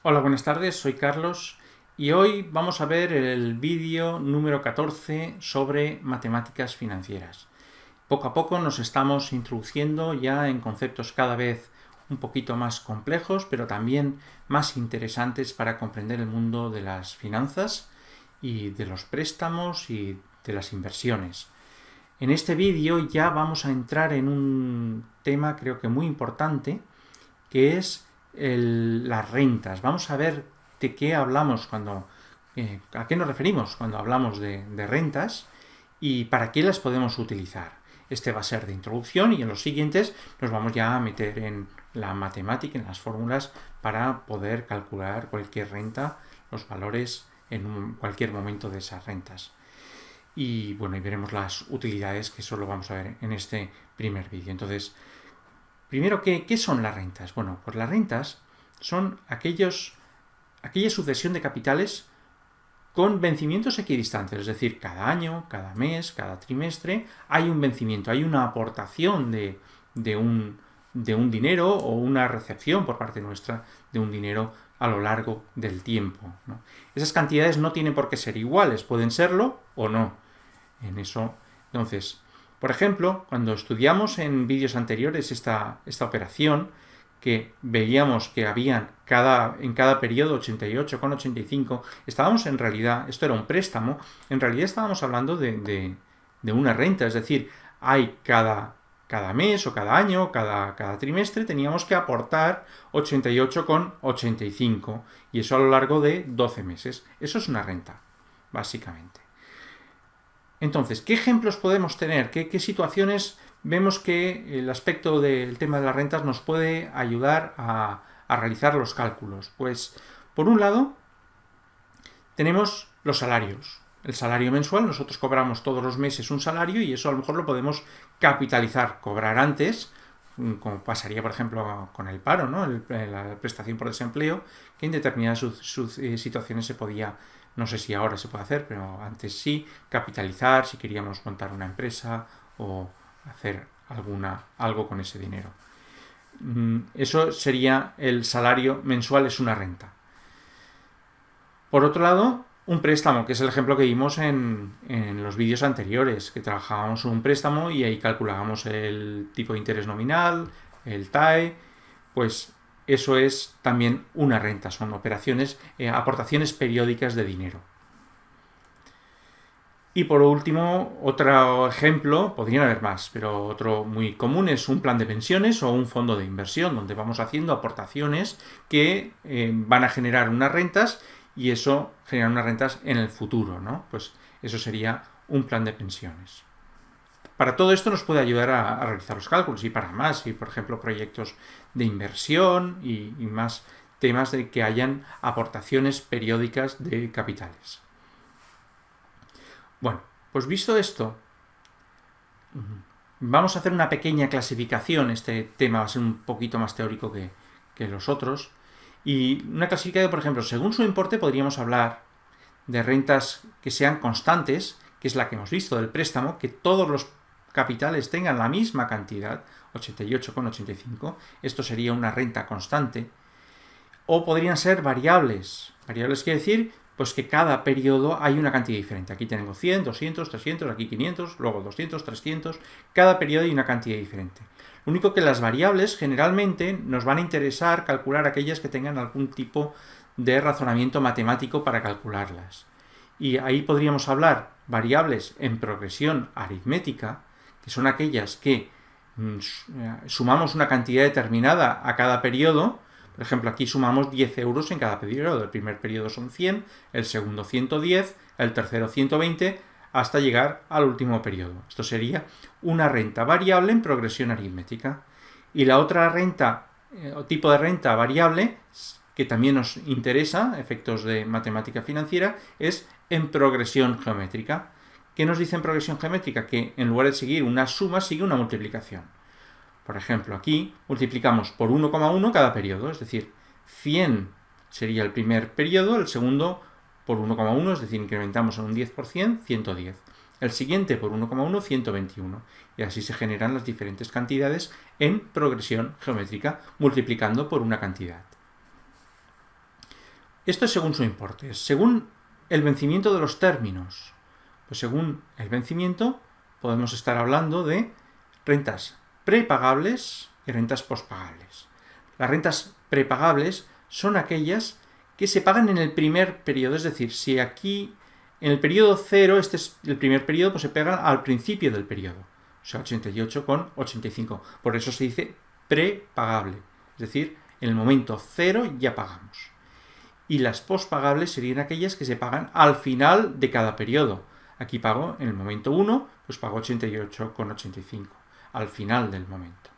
Hola, buenas tardes, soy Carlos y hoy vamos a ver el vídeo número 14 sobre matemáticas financieras. Poco a poco nos estamos introduciendo ya en conceptos cada vez un poquito más complejos, pero también más interesantes para comprender el mundo de las finanzas y de los préstamos y de las inversiones. En este vídeo ya vamos a entrar en un tema creo que muy importante, que es las rentas. Vamos a ver de qué hablamos a qué nos referimos cuando hablamos de rentas y para qué las podemos utilizar. Este va a ser de introducción y en los siguientes nos vamos ya a meter en la matemática, en las fórmulas para poder calcular cualquier renta, los valores en cualquier momento de esas rentas. Y bueno, y veremos las utilidades, que eso lo vamos a ver en este primer vídeo. Entonces, primero, ¿qué son las rentas? Bueno, pues las rentas son aquella sucesión de capitales con vencimientos equidistantes, es decir, cada año, cada mes, cada trimestre hay un vencimiento, hay una aportación de un dinero o una recepción por parte nuestra de un dinero a lo largo del tiempo, ¿no? Esas cantidades no tienen por qué ser iguales, pueden serlo o no. En eso, entonces, por ejemplo, cuando estudiamos en vídeos anteriores esta operación, que veíamos que habían en cada periodo 88,85, estábamos en realidad, esto era un préstamo, en realidad estábamos hablando de una renta, es decir, hay cada mes o cada año, cada trimestre, teníamos que aportar 88,85 y eso a lo largo de 12 meses. Eso es una renta, básicamente. Entonces, ¿qué ejemplos podemos tener? ¿Qué situaciones vemos que el aspecto del tema de las rentas nos puede ayudar a realizar los cálculos? Pues, por un lado, tenemos los salarios. El salario mensual, nosotros cobramos todos los meses un salario y eso a lo mejor lo podemos capitalizar, cobrar antes, como pasaría, por ejemplo, con el paro, ¿no? La prestación por desempleo, que en determinadas situaciones se podía, no sé si ahora se puede hacer, pero antes sí, capitalizar si queríamos montar una empresa o hacer algo con ese dinero. Eso sería el salario mensual, es una renta. Por otro lado, un préstamo, que es el ejemplo que vimos en los vídeos anteriores, que trabajábamos un préstamo y ahí calculábamos el tipo de interés nominal, el TAE, pues eso es también una renta, son operaciones, aportaciones periódicas de dinero. Y por último, otro ejemplo, podrían haber más, pero otro muy común es un plan de pensiones o un fondo de inversión, donde vamos haciendo aportaciones que van a generar unas rentas y eso genera unas rentas en el futuro, ¿no? Pues eso sería un plan de pensiones. Para todo esto nos puede ayudar a realizar los cálculos y para más, y por ejemplo proyectos de inversión y más temas de que hayan aportaciones periódicas de capitales. Bueno, pues visto esto, vamos a hacer una pequeña clasificación. Este tema va a ser un poquito más teórico que los otros. Y una clasificación, por ejemplo, según su importe podríamos hablar de rentas que sean constantes, que es la que hemos visto del préstamo, que todos los capitales tengan la misma cantidad, 88,85. Esto sería una renta constante. O podrían ser variables. Variables quiere decir pues que cada periodo hay una cantidad diferente. Aquí tengo 100, 200, 300, aquí 500, luego 200, 300. Cada periodo hay una cantidad diferente. Lo único que las variables generalmente nos van a interesar calcular aquellas que tengan algún tipo de razonamiento matemático para calcularlas. Y ahí podríamos hablar variables en progresión aritmética, que son aquellas que sumamos una cantidad determinada a cada periodo. Por ejemplo, aquí sumamos 10 euros en cada periodo. El primer periodo son 100, el segundo 110, el tercero 120, hasta llegar al último periodo. Esto sería una renta variable en progresión aritmética. Y la otra renta, tipo de renta variable, que también nos interesa, efectos de matemática financiera, es en progresión geométrica. ¿Qué nos dice en progresión geométrica? Que en lugar de seguir una suma, sigue una multiplicación. Por ejemplo, aquí multiplicamos por 1,1 cada periodo, es decir, 100 sería el primer periodo, el segundo por 1,1, es decir, incrementamos en un 10%, 110. El siguiente por 1,1, 121. Y así se generan las diferentes cantidades en progresión geométrica, multiplicando por una cantidad. Esto es según su importe. Según el vencimiento de los términos, pues según el vencimiento podemos estar hablando de rentas prepagables y rentas pospagables. Las rentas prepagables son aquellas que se pagan en el primer periodo, es decir, si aquí en el periodo 0, este es el primer periodo, pues se pagan al principio del periodo, o sea, 88,85. Por eso se dice prepagable, es decir, en el momento 0 ya pagamos. Y las pospagables serían aquellas que se pagan al final de cada periodo. Aquí pago en el momento 1, pues pago 88,85, al final del momento.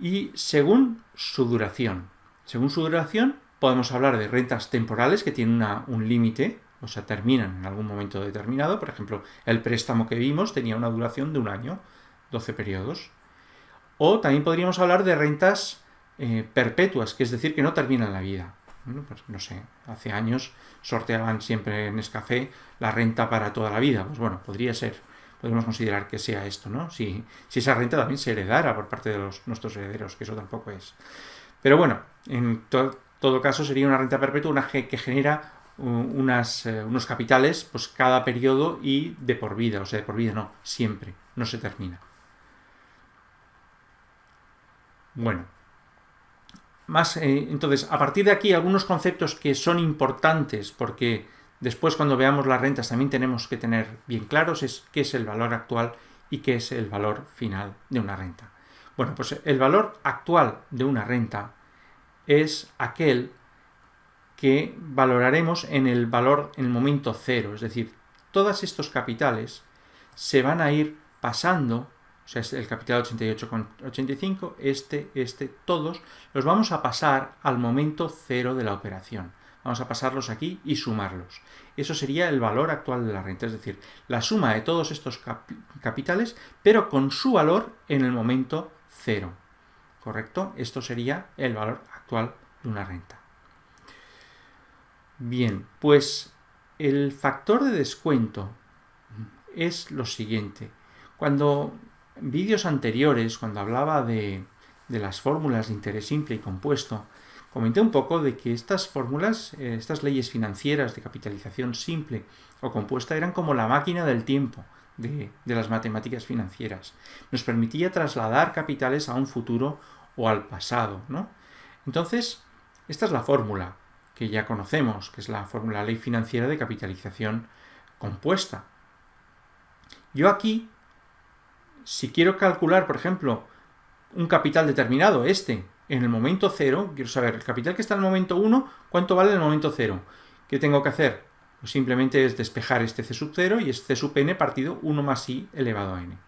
Y según su duración. Según su duración, podemos hablar de rentas temporales que tienen un límite, o sea, terminan en algún momento determinado. Por ejemplo, el préstamo que vimos tenía una duración de 1 año, 12 periodos. O también podríamos hablar de rentas perpetuas, que es decir, que no terminan la vida. Bueno, pues no sé, hace años sorteaban siempre en Nescafé la renta para toda la vida. Pues bueno, podría ser, podemos considerar que sea esto, ¿no? Si esa renta también se heredara por parte de nuestros herederos, que eso tampoco es. Pero bueno, en todo caso sería una renta perpetua, una que genera unos capitales pues cada periodo y de por vida, o sea, de por vida no, siempre, no se termina. Bueno, entonces, a partir de aquí, algunos conceptos que son importantes, porque después cuando veamos las rentas también tenemos que tener bien claros, es qué es el valor actual y qué es el valor final de una renta. Bueno, pues el valor actual de una renta es aquel que valoraremos en el momento 0, es decir, todos estos capitales se van a ir pasando. O sea, el capital 88,85, todos los vamos a pasar al momento 0 de la operación. Vamos a pasarlos aquí y sumarlos. Eso sería el valor actual de la renta, es decir, la suma de todos estos capitales, pero con su valor en el momento 0. ¿Correcto? Esto sería el valor actual de una renta. Bien, pues el factor de descuento es lo siguiente. Cuando en vídeos anteriores, cuando hablaba de las fórmulas de interés simple y compuesto, comenté un poco de que estas fórmulas, estas leyes financieras de capitalización simple o compuesta eran como la máquina del tiempo de las matemáticas financieras. Nos permitía trasladar capitales a un futuro o al pasado, ¿no? Entonces, esta es la fórmula que ya conocemos, que es la fórmula ley financiera de capitalización compuesta. Yo aquí, si quiero calcular, por ejemplo, un capital determinado, en el momento 0, quiero saber el capital que está en el momento 1, ¿cuánto vale en el momento 0? ¿Qué tengo que hacer? Pues simplemente es despejar este c sub 0 y es c sub n partido 1 más i elevado a n.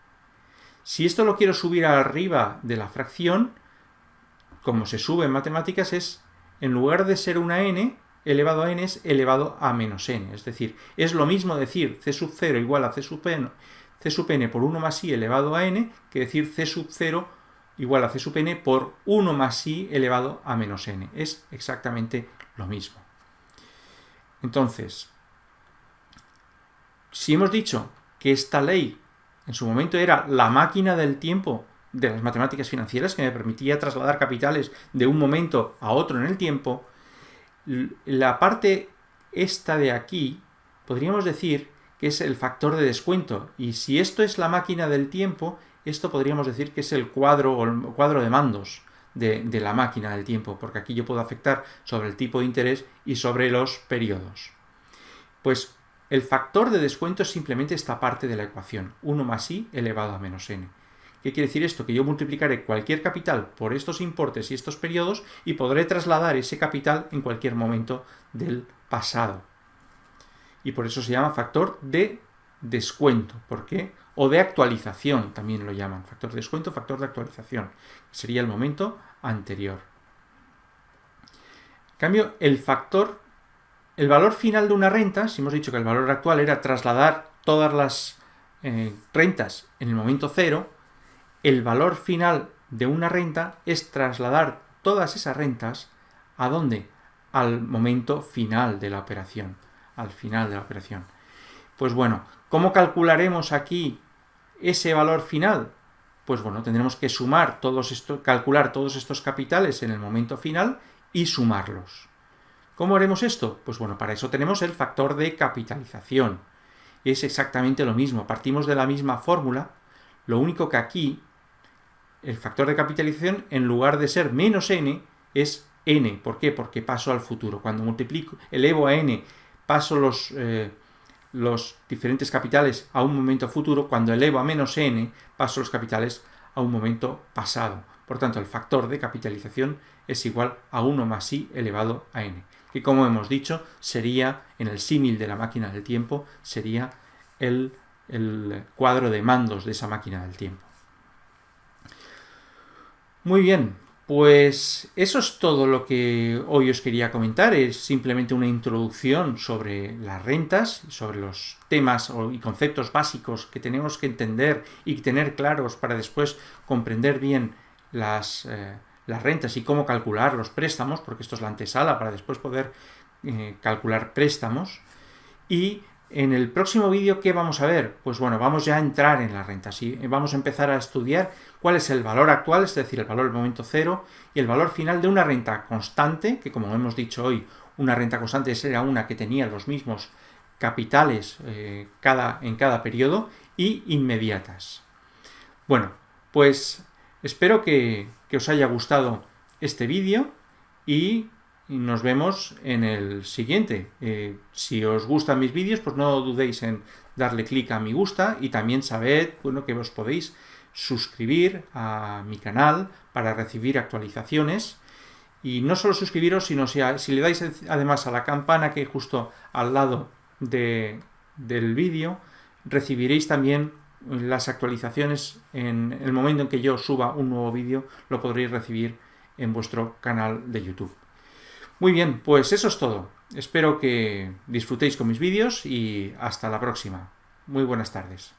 Si esto lo quiero subir arriba de la fracción, como se sube en matemáticas, es en lugar de ser una n, elevado a n es elevado a menos n. Es decir, es lo mismo decir c sub 0 igual a c sub n por 1 más i elevado a n que decir c sub 0 igual a c sub n por 1 más i elevado a menos n. Es exactamente lo mismo. Entonces, si hemos dicho que esta ley en su momento era la máquina del tiempo de las matemáticas financieras, que me permitía trasladar capitales de un momento a otro en el tiempo, la parte esta de aquí podríamos decir que es el factor de descuento, y si esto es la máquina del tiempo, esto podríamos decir que es el cuadro o el cuadro de mandos de la máquina del tiempo, porque aquí yo puedo afectar sobre el tipo de interés y sobre los periodos. Pues el factor de descuento es simplemente esta parte de la ecuación, 1 más i elevado a menos n. ¿Qué quiere decir esto? Que yo multiplicaré cualquier capital por estos importes y estos periodos y podré trasladar ese capital en cualquier momento del pasado. Y por eso se llama factor de descuento. ¿Por qué? O de actualización también lo llaman. Factor de descuento, factor de actualización. Sería el momento anterior. En cambio, el valor final de una renta, si hemos dicho que el valor actual era trasladar todas las rentas en el momento 0, el valor final de una renta es trasladar todas esas rentas ¿a dónde? Al momento final de la operación. Al final de la operación. Pues bueno, ¿cómo calcularemos aquí ese valor final? Pues bueno, tendremos que calcular todos estos capitales en el momento final y sumarlos. ¿Cómo haremos esto? Pues bueno, para eso tenemos el factor de capitalización. Es exactamente lo mismo, partimos de la misma fórmula, lo único que aquí el factor de capitalización, en lugar de ser menos n, es n. ¿Por qué? Porque paso al futuro. Cuando multiplico, elevo a n, paso los diferentes capitales a un momento futuro. Cuando elevo a menos n, paso los capitales a un momento pasado. Por tanto, el factor de capitalización es igual a 1 más i elevado a n, que como hemos dicho, sería, en el símil de la máquina del tiempo, sería el cuadro de mandos de esa máquina del tiempo. Muy bien, pues eso es todo lo que hoy os quería comentar. Es simplemente una introducción sobre las rentas, sobre los temas y conceptos básicos que tenemos que entender y tener claros para después comprender bien las rentas y cómo calcular los préstamos, porque esto es la antesala para después poder calcular préstamos. Y en el próximo vídeo, ¿qué vamos a ver? Pues bueno, vamos ya a entrar en las rentas y vamos a empezar a estudiar cuál es el valor actual, es decir, el valor del momento cero y el valor final de una renta constante, que como hemos dicho hoy, una renta constante era una que tenía los mismos capitales en cada periodo, y inmediatas. Bueno, pues espero que os haya gustado este vídeo y nos vemos en el siguiente. Si os gustan mis vídeos, pues no dudéis en darle clic a me gusta y también sabed, bueno, que os podéis suscribir a mi canal para recibir actualizaciones. Y no solo suscribiros, sino si le dais además a la campana que hay justo al lado del vídeo, recibiréis también las actualizaciones en el momento en que yo suba un nuevo vídeo, lo podréis recibir en vuestro canal de YouTube. Muy bien, pues eso es todo. Espero que disfrutéis con mis vídeos y hasta la próxima. Muy buenas tardes.